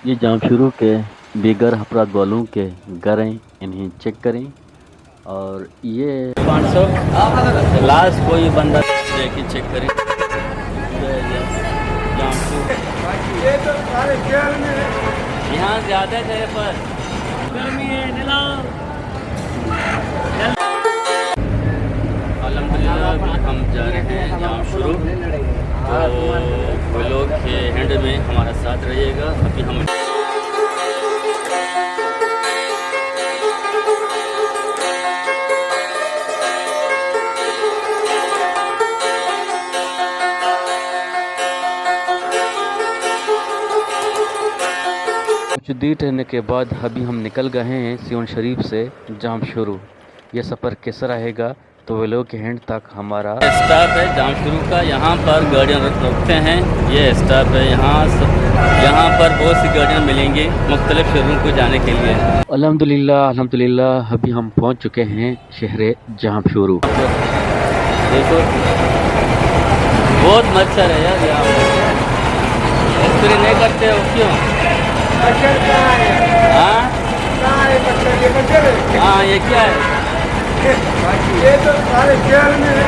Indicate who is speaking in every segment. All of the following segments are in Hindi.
Speaker 1: ये जामशुरू के बेघर अफराद वालों के घर हैं, इन्हें चेक करें। और ये 500 लास्ट कोई बंदा जाके चेक करें। जामशुरू
Speaker 2: ये तो सारे शहर में
Speaker 1: यहाँ ज़्यादा थे पर
Speaker 2: गर्मी है नीलाम।
Speaker 1: अल्हम्दुलिल्लाह अभी हम जा रहे हैं जामशुरू। तो वो लोग के हैंड में हमारा साथ रहिएगा। अभी हम कुछ देर ठहरने के बाद अभी हम निकल गए हैं सियोन शरीफ से जामशुरू। यह सफ़र कैसा रहेगा तो वे लोग के हैंड तक हमारा स्टाफ है जामशुरू का। यहाँ पर गाड़ियाँ रुकते हैं। ये स्टाफ है यहाँ पर बहुत सी गाड़ियाँ मिलेंगी मुख्तलिफ शहरों को जाने के लिए। अल्हम्दुलिल्लाह अभी हम पहुँच चुके हैं शहर जामशुरू। देखो बहुत मच्छर है यार यहाँ पर। स्प्रे नहीं करते हो क्यों?
Speaker 2: मच्छर कहाँ है?
Speaker 1: हाँ
Speaker 2: कहाँ है मच्छर? ये मच्छर है।
Speaker 1: हाँ, ये क्या है?
Speaker 2: ये तो सारे शहर में है।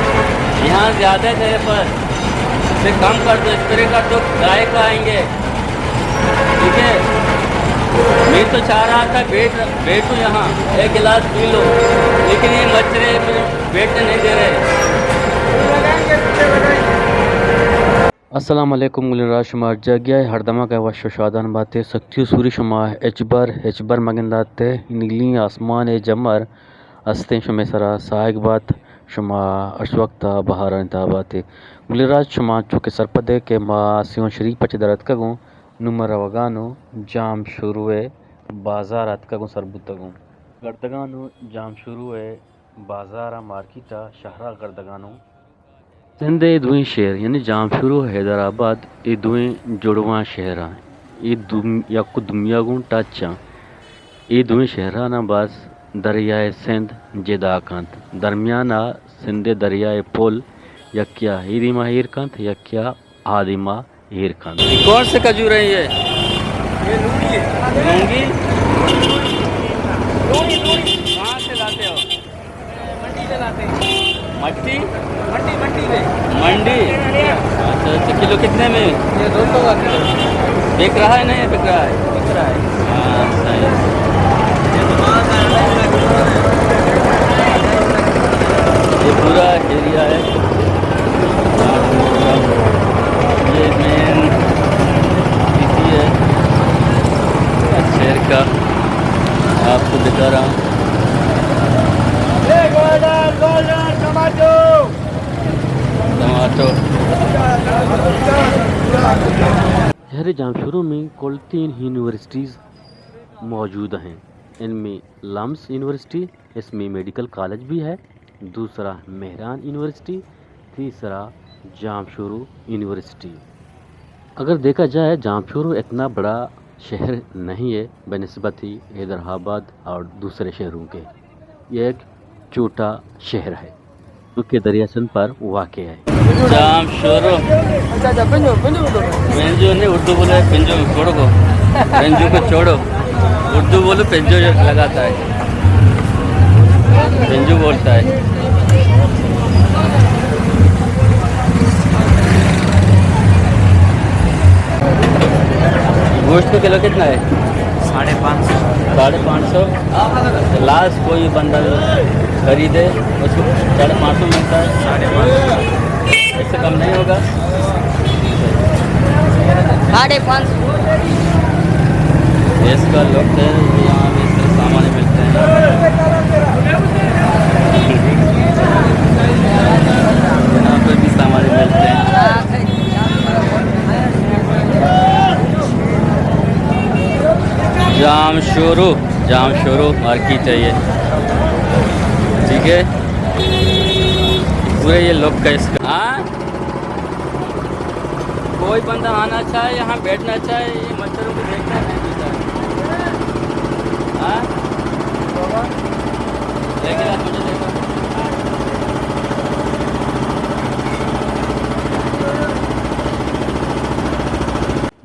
Speaker 1: यहाँ ज़्यादा थे पर इसे कम कर दो, स्प्रे कर दो, गाय को आएंगे। ठीक है, मैं तो चाह रहा था बैठूँ यहाँ एक गिलास पी लो, लेकिन ये मच्छरे बैठने नहीं दे रहे।
Speaker 2: लगाएंगे पीछे लगाएंगे।
Speaker 1: अस्सलाम वालेकुम गुलराज शुमार जगिया हरदमा का वश शादान बातें सख्ती सूरी शुमा एचबर मगंदाते नीली आसमान ए जमर अस्ते शुमे सरा साइक बात शुमा अशवक्ता बहार इंताबाते गुलराज शुमा चुके सरपदे के माँ सियोन शरीफ पच दरत कगूँ नुमर वगानो जाम शुरुए बाजार अतकगूँ सरबुतगूँ गर्दगानो जाम शुरुए बाजारा मार्किटा शहरा गर्दगानो सिंध ये दुई शहर यानी जामशुरू हैदराबाद ये दुई जुड़वा शहर ये यक्को दुनिया गुण टच ये दुई शहर ना बस दरियाए सिंध जेदाकंत दरमियाना सिंधे दरियाए पुल यक्या हीरिमा हीरकंत यक्या आदिमा हीरकंत। कौन से खजूर है ये
Speaker 2: लूंगी है।
Speaker 1: लूंगी
Speaker 2: लूंगी
Speaker 1: कहाँ से लाते हो?
Speaker 2: मंडी से लाते हैं।
Speaker 1: मट्टी
Speaker 2: मंडी से
Speaker 1: मंडी। अच्छा, किलो कितने में?
Speaker 2: ये 200 का किलो
Speaker 1: बिक रहा है? नहीं बिक रहा है?
Speaker 2: बिक रहा है।
Speaker 1: हाँ सही। ये पूरा एरिया है। ये मेन सिटी है शहर का, आपको दिखा रहा हूँ। टमाटो शहर जामशुरू में कुल 3 यूनिवर्सिटीज़ मौजूद हैं। इनमें लम्स यूनिवर्सिटी, इसमें मेडिकल कॉलेज भी है, दूसरा मेहरान यूनिवर्सिटी, तीसरा जामशुरू यूनिवर्सिटी। अगर देखा जाए जामशुरू इतना बड़ा शहर नहीं है बनिस्बत ही हैदराबाद और दूसरे शहरों के। यह एक छोटा शहर है जो कि दरिया सिंध पर वाक़ है। जामशुरू
Speaker 2: अच्छा
Speaker 1: पेंजो ने उर्दू बोला है, पेंजो छोड़ो को, पेंजो को छोड़ो, उर्दू बोलो पेंजो लगाता है, पेंजो बोलता है। गोश्त का किलो कितना है? 550 लास्ट कोई बंदा खरीदे उसको 550 मिलता है। 550 इससे कम नहीं होगा।
Speaker 3: 550
Speaker 1: इसका लोग है यहाँ भी इसके सामान मिलते हैं। यहाँ पर भी सामान मिलते हैं। जामशुरू मार्केट है ये। ठीक है, पूरे ये लोग का इसका। हाँ, कोई बंदा आना चाहे यहाँ बैठना चाहे, ये मच्छरों को देखना नहीं चाहे। हाँ एक गिलास मुझे देखो।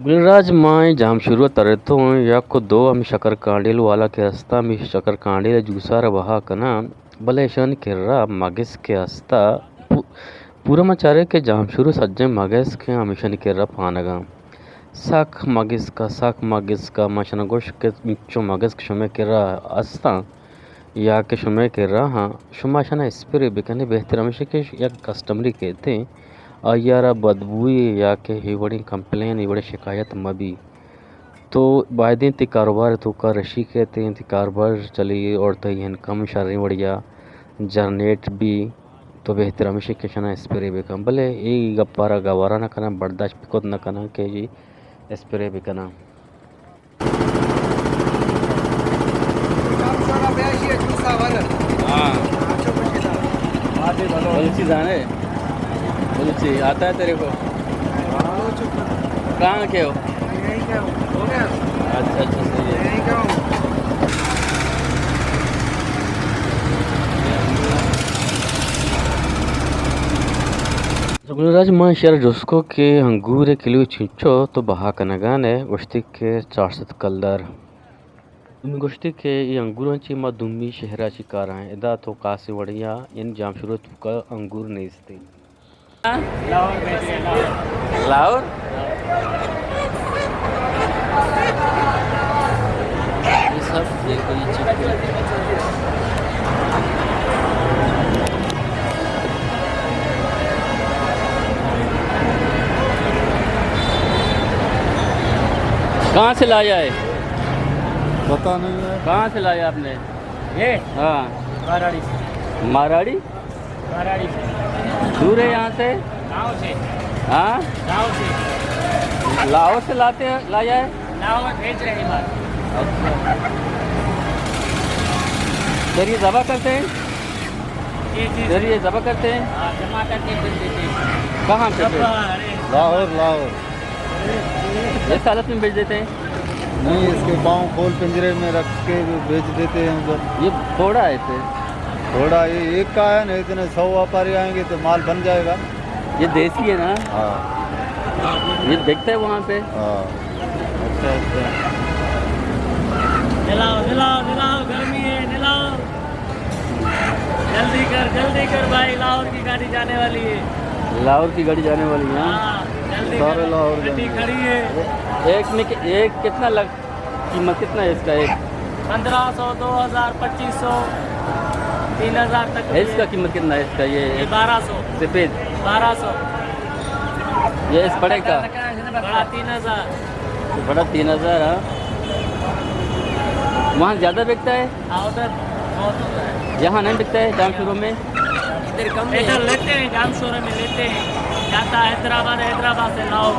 Speaker 1: गुलराज माय जाम शुरू तरतो याको दो हम शकर कांडिल वाला के हस्ता मी शकर कांडिल जूसार वहा कना बलेशन किर्रा मगिस के हस्ता पूरमाचार्य के जाम शुरू सज्जे मगेस के हमिशन किर्रा पानगा साक मगिस का मशन गोश के मिच्चो मगस के शुमे किर्रा हस्ता या के शुमे किर्रा हाँ शुमाशना स्प्रे बिकने बेहतर हमेशा के या कस्टमरी कहते हैं यारा बदबू या के ही बड़ी कंप्लेन ही बड़ी शिकायत मबी तो बायदीन ती कारोबार तो का रशी कहते हैं ती कारोबार चली और तो यहन कम शर्री बढ़िया जरनेट भी तो बेहतर हमेशा के शना स्प्रे भी कम भले ये गप्पारा गवारा ना करना बर्दाश्त पिकोत ना करना के जी स्प्रे भी करना हाँ बोलची जाने बोलची आता है तेरे को कहाँ के हो अच्छा अच्छा सही है गुलराज मां शहर जोस्को के अंगूर किलो छिंचो तो बहा कनगाने गोष्टी के 400 कलर तुम्ही गोष्टी के ये अंगूरांची मा दुम्मी शहराची कार आहे एदा तो कासे वडिया इन जाम शुरू तुका अंगूर नेसते लाहौर ये सब देखो ये चिकन कहाँ से लाया है
Speaker 2: पता नहीं है
Speaker 1: कहाँ से लाया आपने
Speaker 3: ये
Speaker 1: हाँ
Speaker 3: माराड़ी
Speaker 1: माराड़ी
Speaker 3: से
Speaker 1: दूर है यहाँ से
Speaker 3: गाँव से
Speaker 1: हाँ
Speaker 3: गाँव से
Speaker 1: लाहौर से लाते हैं लाया है
Speaker 3: नाव में भेज रहे हैं माल
Speaker 1: अच्छा फिर ये जबा करते हैं
Speaker 3: जी
Speaker 1: फिर ये जबा करते हैं
Speaker 3: हाँ, जमा करके फिर देते हैं
Speaker 1: कहाँ पे फिर?
Speaker 3: अरे
Speaker 2: लाहौर
Speaker 1: इस हालत में बेच देते हैं
Speaker 2: नहीं इसके पाँव खोल पिंजरे में रख के बेच देते हैं उधर
Speaker 1: ये थोड़ा है इसे
Speaker 2: थोड़ा ये एक का है ना इतने 100 व्यापारी आएंगे तो माल बन जाएगा
Speaker 1: ये देसी है ना
Speaker 2: हाँ
Speaker 1: ये देखते हैं वहाँ पे
Speaker 2: हाँ अच्छा अच्छा
Speaker 3: दिलाओ गर्मी है दिलाओ जल्दी कर भाई लाहौर की गाड़ी जाने वाली है
Speaker 1: लाहौर की गाड़ी जाने वाली है हाँ?
Speaker 3: हाँ जल्दी
Speaker 2: सारे लाहौर
Speaker 3: गाड़ी
Speaker 2: जाएंगे।
Speaker 3: खड़ी है
Speaker 1: एक कितना लग कीमत कितना है इसका एक
Speaker 3: 1500 2000 2500 3000 तक
Speaker 1: है इसका कीमत कितना है इसका ये
Speaker 3: 1200
Speaker 1: सफेद
Speaker 3: 1200
Speaker 1: ये इस बड़े का
Speaker 3: बड़ा 3000
Speaker 1: बड़ा 3000 हाँ वहाँ ज़्यादा बिकता है
Speaker 3: उधर बहुत होता है
Speaker 1: यहाँ नहीं बिकता है जाम शुरू में
Speaker 3: इधर कम इधर लेते हैं जाम शोरूम में लेते हैं जाता है हैदराबाद से लाहौर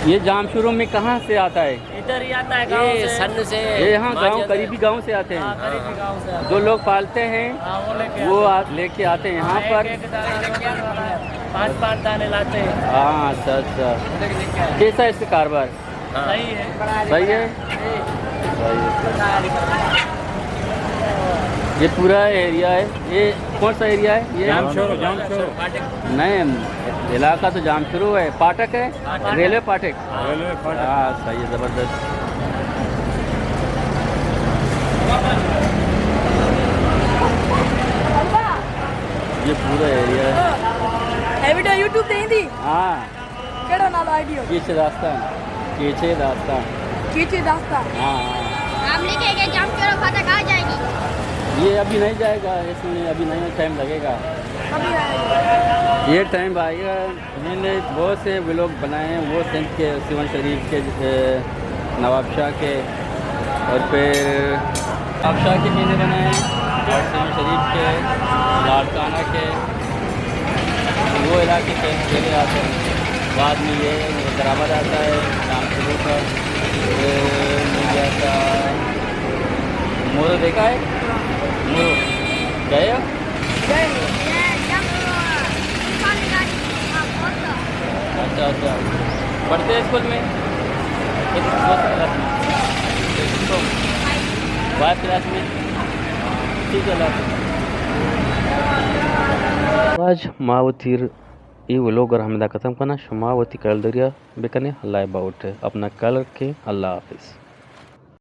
Speaker 1: ये जाम शुरू में कहाँ से आता है
Speaker 3: इधर ही आता है गाँव से सन से
Speaker 1: ये यहाँ गांव करीबी गांव से आते
Speaker 3: हाँ,
Speaker 1: हैं
Speaker 3: करीबी गाँव से आते
Speaker 1: जो लोग पालते हैं
Speaker 3: हैं। हाँ, वो लेके
Speaker 1: वो
Speaker 3: आते
Speaker 1: लेके आते हैं यहाँ
Speaker 3: हैं।
Speaker 1: पर
Speaker 3: एक दाने लेके आते हैं। 5 दाने लाते हैं
Speaker 1: हाँ अच्छा अच्छा कैसा है इसका कारोबार
Speaker 3: सही है
Speaker 1: सही है सही है ये पूरा एरिया है ये कौन सा एरिया है ये नहीं इलाका तो जाम शुरू है पाठक है रेलवे पाठक हाँ सही है ज़बरदस्त ये पूरा एरिया है
Speaker 4: वीडियो यूट्यूब ते ईंदी
Speaker 1: हाँ
Speaker 4: कहिड़ो नालो आइडियो
Speaker 1: कीचे दास्तान
Speaker 4: कीचे दास्तान
Speaker 1: हाँ
Speaker 5: हम लिखेंगे जम करो खाता कहाँ जाएगी
Speaker 1: ये अभी नहीं जाएगा इसमें अभी नहीं टाइम लगेगा
Speaker 4: अभी आएगा
Speaker 1: ये टाइम आएगा मैंने बहुत से व्लॉग बनाए हैं वो सिंध के सिवन शरीफ के नवाब शाह के और फिर नवाब शाह के मैंने बनाए हैं और सिवन शरीफ के लाड़काना के वो इलाके के चले आते हैं बाद में ये हैदराबाद आता है शाम शुरू का मिल जाता मोरो देखा है मोरो गए हो? अच्छा अच्छा पढ़ते हैं स्कूल में बात क्लास में ठीक है आज मावतीर ये व्लॉग और हमें ख़त्म करना शुमा वती कल दरिया बेकने अल्लाह बाउट अपना कल रखें अल्लाह हाफिज़।